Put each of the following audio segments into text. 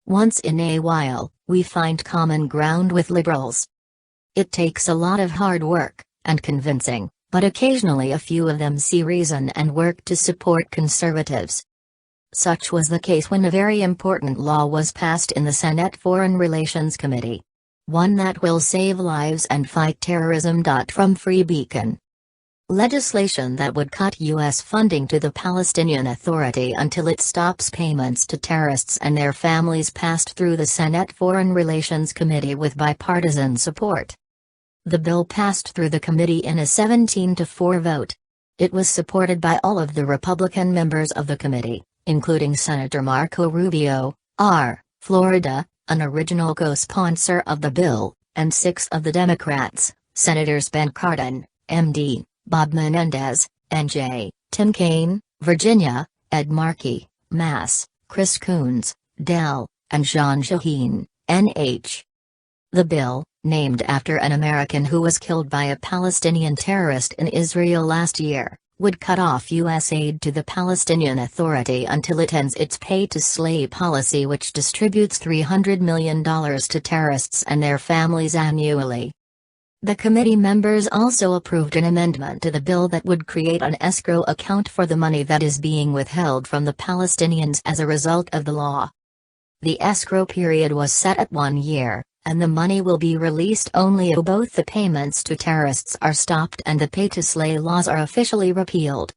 Once in a while, we find common ground with liberals. It takes a lot of hard work, and convincing, but occasionally a few of them see reason and work to support conservatives. Such was the case when a very important law was passed in the Senate Foreign Relations Committee. One that will save lives and fight terrorism. From Free Beacon. Legislation that would cut U.S. funding to the Palestinian Authority until it stops payments to terrorists and their families passed through the Senate Foreign Relations Committee with bipartisan support. The bill passed through the committee in a 17-4 vote. It was supported by all of the Republican members of the committee, including Senator Marco Rubio, R., Florida, an original co-sponsor of the bill, and 6 of the Democrats, Senators Ben Cardin, MD, Bob Menendez, NJ, Tim Kaine, Virginia, Ed Markey, Mass, Chris Coons, Dell, and Jean Shaheen, NH. The bill, named after an American who was killed by a Palestinian terrorist in Israel last year, would cut off U.S. aid to the Palestinian Authority until it ends its pay-to-slay policy, which distributes $300 million to terrorists and their families annually. The committee members also approved an amendment to the bill that would create an escrow account for the money that is being withheld from the Palestinians as a result of the law. The escrow period was set at 1 year, and the money will be released only if both the payments to terrorists are stopped and the pay-to-slay laws are officially repealed.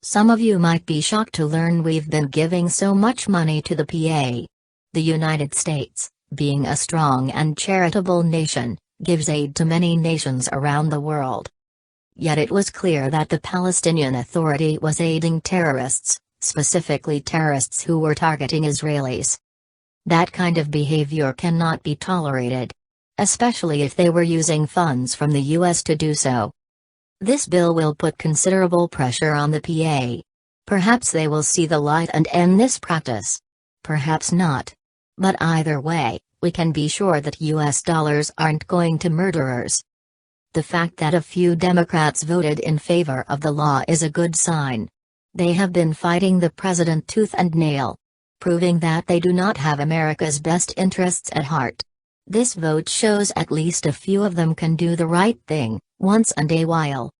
Some of you might be shocked to learn we've been giving so much money to the PA. The United States, being a strong and charitable nation, gives aid to many nations around the world. Yet it was clear that the Palestinian Authority was aiding terrorists, specifically terrorists who were targeting Israelis. That kind of behavior cannot be tolerated. Especially if they were using funds from the U.S. to do so. This bill will put considerable pressure on the PA. Perhaps they will see the light and end this practice. Perhaps not. But either way, we can be sure that U.S. dollars aren't going to murderers. The fact that a few Democrats voted in favor of the law is a good sign. They have been fighting the president tooth and nail, proving that they do not have America's best interests at heart. This vote shows at least a few of them can do the right thing, once and a while.